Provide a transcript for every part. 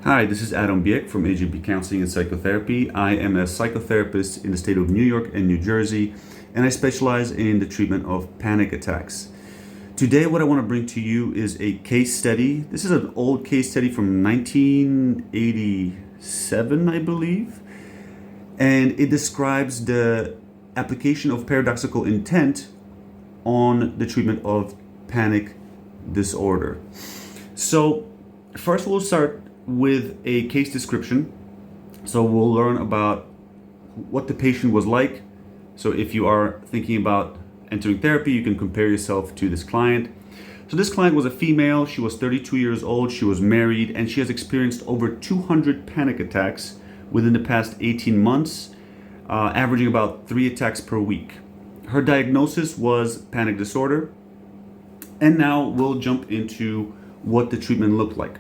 Hi, this is A.J.B from A.J.B Counseling and Psychotherapy. I am a psychotherapist in the state of New York and New Jersey, and I specialize in the treatment of panic attacks. Today, what I want to bring to you is a case study. This is an old case study from 1987, I believe, and it describes the application of paradoxical intent on the treatment of panic disorder. So, first we'll start with a case description. So we'll learn about what the patient was like. So if you are thinking about entering therapy, you can compare yourself to this client. So this client was a female. She was 32 years old. She was married, and she has experienced over 200 panic attacks within the past 18 months, averaging about 3 attacks per week. Her diagnosis was panic disorder. And now we'll jump into what the treatment looked like.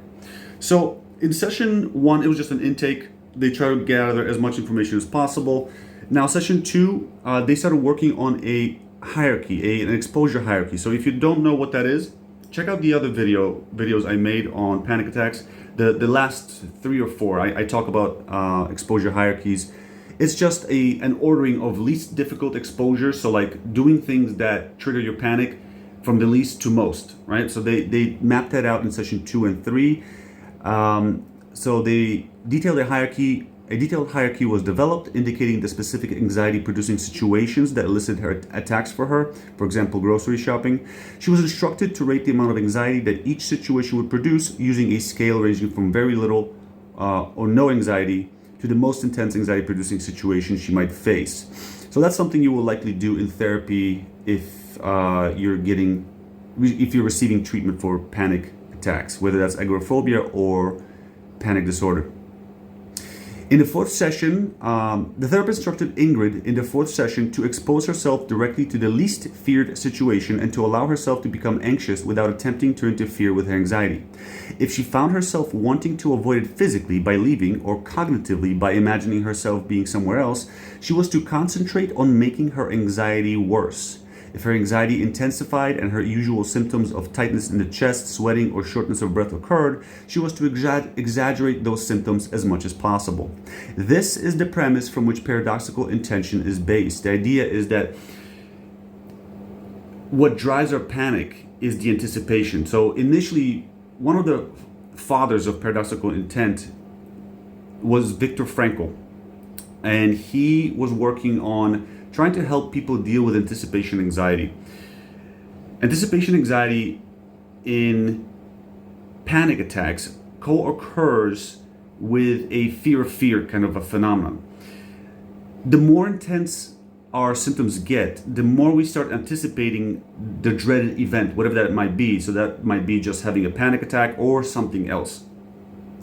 So in session 1, it was just an intake. They try to gather as much information as possible. Now session 2, they started working on a hierarchy, an exposure hierarchy. So if you don't know what that is, check out the other videos I made on panic attacks. The last 3 or 4, I talk about exposure hierarchies. It's just an ordering of least difficult exposure. So like doing things that trigger your panic from the least to most, right? So they mapped that out in session 2 and 3. So they detailed a hierarchy. A detailed hierarchy was developed, indicating the specific anxiety-producing situations that elicited her attacks for her. For example, grocery shopping. She was instructed to rate the amount of anxiety that each situation would produce using a scale ranging from very little or no anxiety to the most intense anxiety-producing situation she might face. So that's something you will likely do in therapy if you're receiving treatment for panic attacks, whether that's agoraphobia or panic disorder. In the 4th session, the therapist instructed Ingrid in the 4th session to expose herself directly to the least feared situation and to allow herself to become anxious without attempting to interfere with her anxiety. If she found herself wanting to avoid it physically by leaving or cognitively by imagining herself being somewhere else, she was to concentrate on making her anxiety worse. If her anxiety intensified and her usual symptoms of tightness in the chest, sweating, or shortness of breath occurred, she was to exaggerate those symptoms as much as possible. This is the premise from which paradoxical intention is based. The idea is that what drives our panic is the anticipation. So initially, one of the fathers of paradoxical intent was Viktor Frankl, and he was working on trying to help people deal with anticipation anxiety. Anticipation anxiety in panic attacks co-occurs with a fear of fear kind of a phenomenon. The more intense our symptoms get, the more we start anticipating the dreaded event, whatever that might be. So that might be just having a panic attack or something else.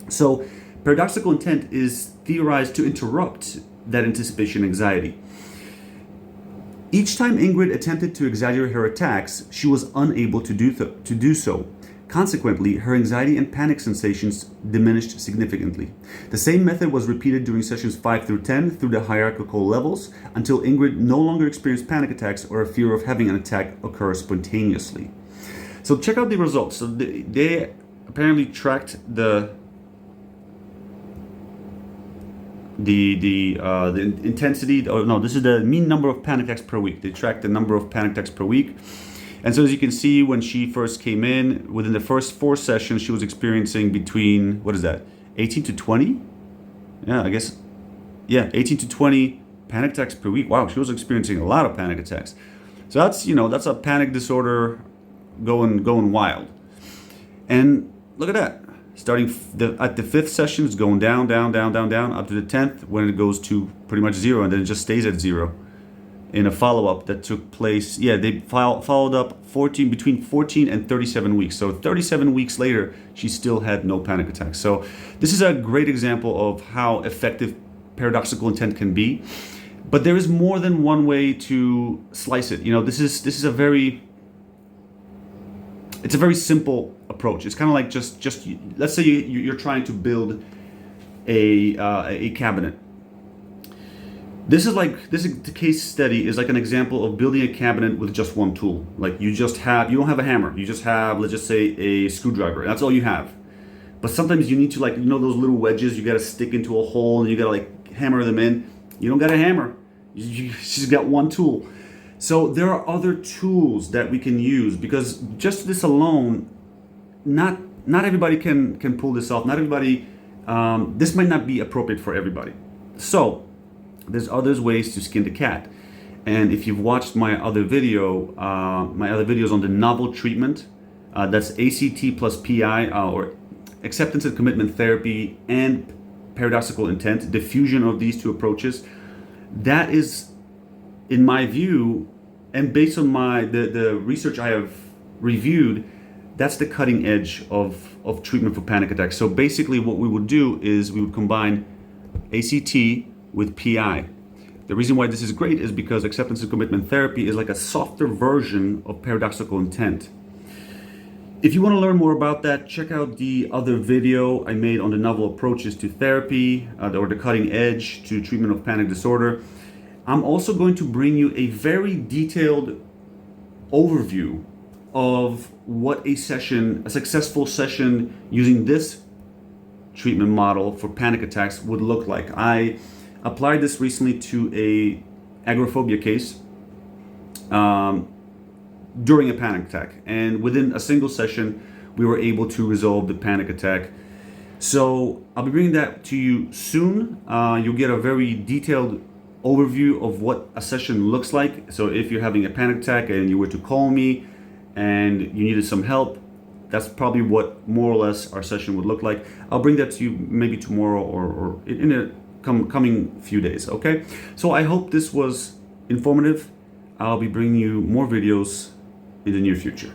So paradoxical intent is theorized to interrupt that anticipation anxiety. Each time Ingrid attempted to exaggerate her attacks, she was unable to do so. Consequently, her anxiety and panic sensations diminished significantly. The same method was repeated during sessions 5 through 10 through the hierarchical levels until Ingrid no longer experienced panic attacks or a fear of having an attack occur spontaneously. So check out the results. So they apparently tracked the intensity. Oh no, this is the mean number of panic attacks per week. They tracked the number of panic attacks per week. And so as you can see, when she first came in, within the first 4 sessions, she was experiencing between, 18 to 20? Yeah, I guess, 18 to 20 panic attacks per week. Wow, she was experiencing a lot of panic attacks. So that's a panic disorder going wild. And look at that. Starting at the 5th session, it's going down, up to the 10th, when it goes to pretty much 0, and then it just stays at 0. In a follow-up that took place, they followed up between 14 and 37 weeks. So 37 weeks later, she still had no panic attacks. So this is a great example of how effective paradoxical intent can be. But there is more than one way to slice it. This is a very simple approach. It's kind of like just let's say you're trying to build a cabinet. This is the case study is like an example of building a cabinet with just one tool. Like you don't have a hammer. You just have, let's just say, a screwdriver. That's all you have. But sometimes you need to, like, those little wedges you got to stick into a hole and you got to like hammer them in. You don't got a hammer. You just got one tool. So there are other tools that we can use, because just this alone, not everybody can pull this off. Not everybody, this might not be appropriate for everybody. So there's other ways to skin the cat. And if you've watched my other videos on the novel treatment, that's ACT plus PI, or acceptance and commitment therapy and paradoxical intent, the fusion of these two approaches, that is, in my view, and based on the research I have reviewed, that's the cutting edge of treatment for panic attacks. So basically what we would do is we would combine ACT with PI. The reason why this is great is because acceptance and commitment therapy is like a softer version of paradoxical intent. If you want to learn more about that, check out the other video I made on the novel approaches to therapy, or the cutting edge to treatment of panic disorder. I'm also going to bring you a very detailed overview of what a successful session using this treatment model for panic attacks would look like. I applied this recently to a agoraphobia case during a panic attack, and within a single session we were able to resolve the panic attack. So I'll be bringing that to you soon. You'll get a very detailed overview of what a session looks like. So if you're having a panic attack and you were to call me and you needed some help, that's probably what more or less our session would look like. I'll bring that to you maybe tomorrow or in a coming few days, okay? So I hope this was informative. I'll be bringing you more videos in the near future.